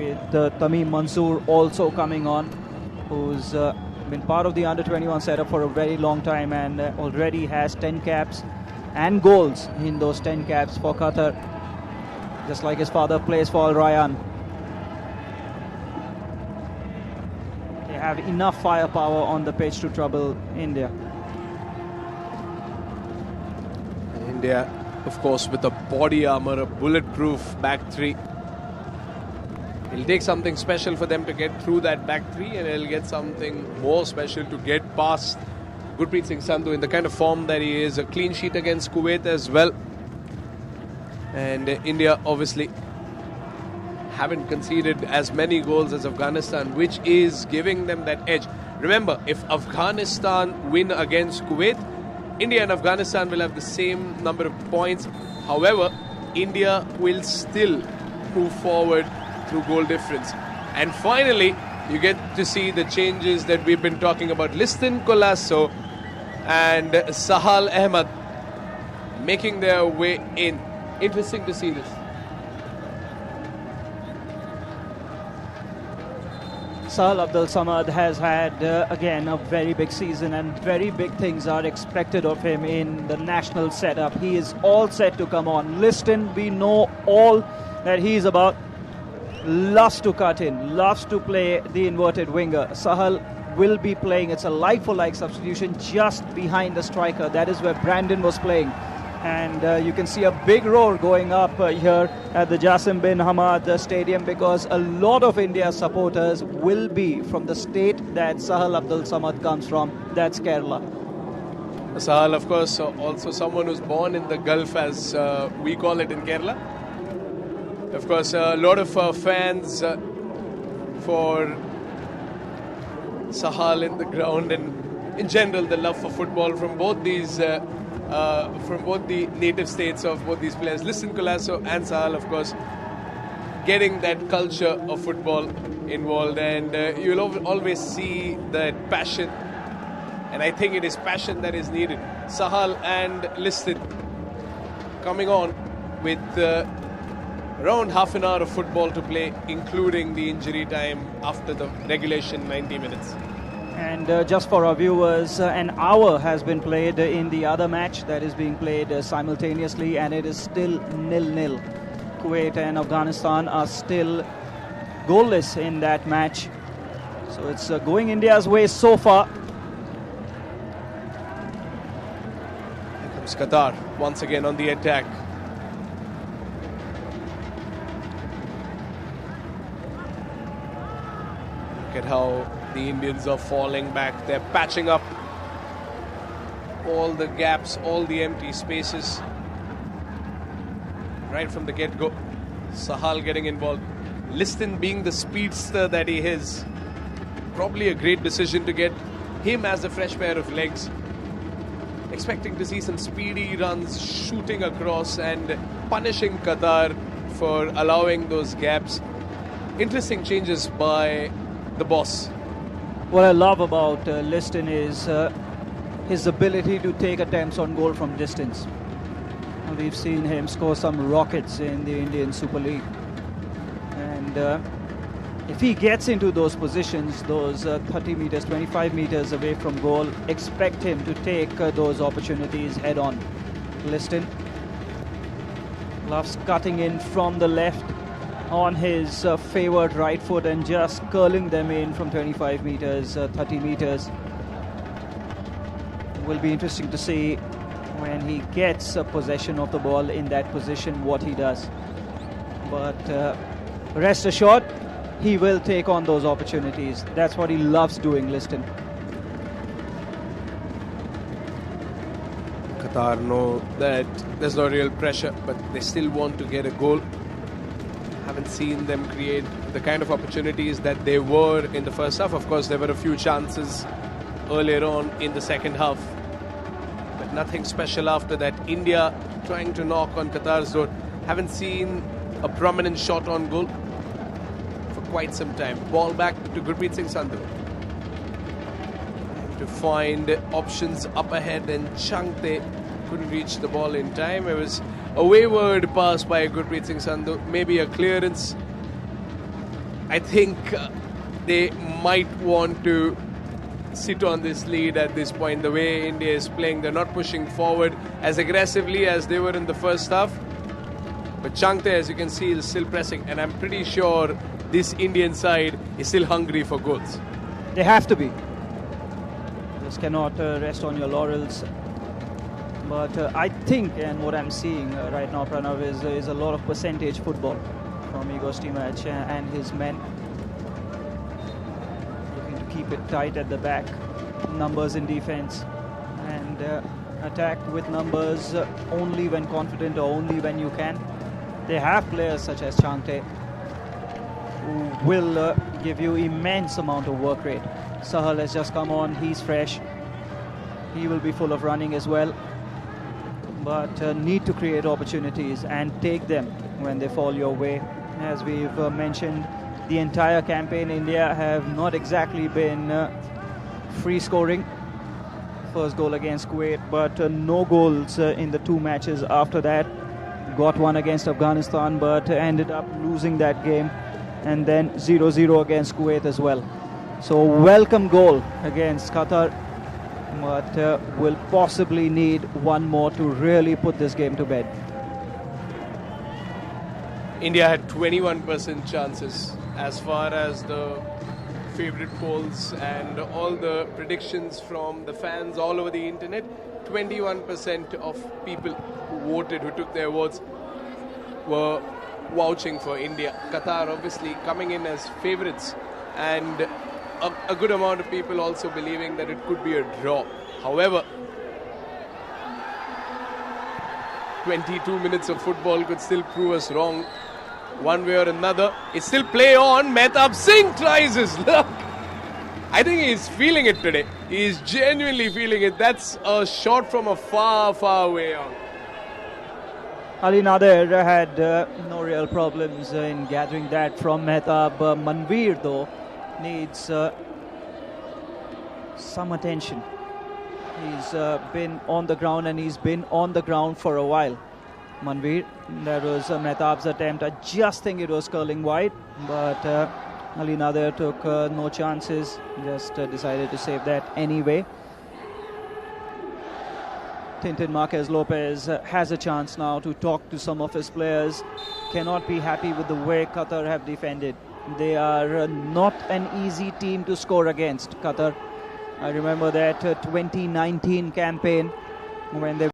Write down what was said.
with Tamim Mansoor also coming on, who's been part of the under-21 setup for a very long time and already has 10 caps and goals in those 10 caps for Qatar, just like his father plays for Al Rayyan. They have enough firepower on the pitch to trouble India. India, of course, with a body armour, a bulletproof back three. It'll take something special for them to get through that back three, and it'll get something more special to get past Gurpreet Singh Sandhu in the kind of form that he is. A clean sheet against Kuwait as well. And India obviously haven't conceded as many goals as Afghanistan, which is giving them that edge. Remember, if Afghanistan win against Kuwait, India and Afghanistan will have the same number of points. However, India will still move forward through goal difference. And finally, you get to see the changes that we've been talking about. Liston Colasso and Sahal Ahmed making their way in. Interesting to see this. Sahal Abdul Samad has had, again, a very big season, and very big things are expected of him in the national setup. He is all set to come on. Liston, we know all that he is about. Loves to cut in, loves to play the inverted winger. Sahal will be playing. It's a like-for-like substitution just behind the striker. That is where Brandon was playing. And you can see a big roar going up here at the Jasim bin Hamad Stadium, because a lot of India supporters will be from the state that Sahal Abdul Samad comes from. That's Kerala. Sahal, of course, also someone who's born in the Gulf, as we call it in Kerala. Of course, a lot of fans for Sahal in the ground, and in general the love for football from both these, from both the native states of both these players. Liston Colasso and Sahal, of course, getting that culture of football involved, and you'll always see that passion, and I think it is passion that is needed. Sahal and Liston coming on with around half an hour of football to play, including the injury time after the regulation 90 minutes. And just for our viewers, an hour has been played in the other match that is being played simultaneously, and it is still 0-0. Kuwait and Afghanistan are still goalless in that match. So it's going India's way so far. Here comes Qatar once again on the attack. Look at how the Indians are falling back. They're patching up all the gaps, all the empty spaces. Right from the get-go. Sahal getting involved. Liston, being the speedster that he is, probably a great decision to get him as a fresh pair of legs. Expecting to see some speedy runs, shooting across and punishing Qatar for allowing those gaps. Interesting changes by the boss. What I love about Liston is his ability to take attempts on goal from distance. We've seen him score some rockets in the Indian Super League. And if he gets into those positions, those 30 meters, 25 meters away from goal, expect him to take those opportunities head on. Liston loves cutting in from the left on his favoured right foot and just curling them in from 25 meters, 30 meters. Will be interesting to see when he gets possession of the ball in that position what he does. But rest assured, he will take on those opportunities. That's what he loves doing, Liston. Qatar know that there's no real pressure, but they still want to get a goal. Haven't seen them create the kind of opportunities that they were in the first half. Of course, there were a few chances earlier on in the second half, but nothing special after that. India trying to knock on Qatar's door. Haven't seen a prominent shot on goal for quite some time. Ball back to Gurpreet Singh Sandhu to find options up ahead, and Changte couldn't reach the ball in time. It was a wayward pass by Gurpreet Singh Sandhu, maybe a clearance. I think they might want to sit on this lead at this point. The way India is playing, they're not pushing forward as aggressively as they were in the first half. But Changte, as you can see, is still pressing, and I'm pretty sure this Indian side is still hungry for goals. They have to be. Just cannot rest on your laurels. But I think, and what I'm seeing right now, Pranav, is a lot of percentage football from Igor Stimac and his men. Looking to keep it tight at the back. Numbers in defense. And attack with numbers only when confident or only when you can. They have players such as Changte who will give you immense amount of work rate. Sahal has just come on, he's fresh. He will be full of running as well. But need to create opportunities and take them when they fall your way. As we've mentioned, the entire campaign, India have not exactly been free scoring. First goal against Kuwait, but no goals in the two matches after that. Got one against Afghanistan, but ended up losing that game. And then 0-0 against Kuwait as well. So welcome goal against Qatar, but will possibly need one more to really put this game to bed. India had 21% chances as far as the favorite polls and all the predictions from the fans all over the internet. 21% of people who voted, who took their votes, were vouching for India. Qatar obviously coming in as favourites, and a good amount of people also believing that it could be a draw. However, 22 minutes of football could still prove us wrong one way or another. It's still play on. Mehtab Singh tries his luck. I think he's feeling it today. He's genuinely feeling it. That's a shot from a far, far way out. Ali Nader had no real problems in gathering that from Mehtab. Manveer, though, needs some attention. He's been on the ground, and he's been on the ground for a while. Manveer, that was Mehtab's attempt. I just think it was curling wide, but Ali Nader took no chances, just decided to save that anyway. Tintin Marquez Lopez has a chance now to talk to some of his players. Cannot be happy with the way Qatar have defended. They are not an easy team to score against, Qatar. I remember that 2019 campaign when they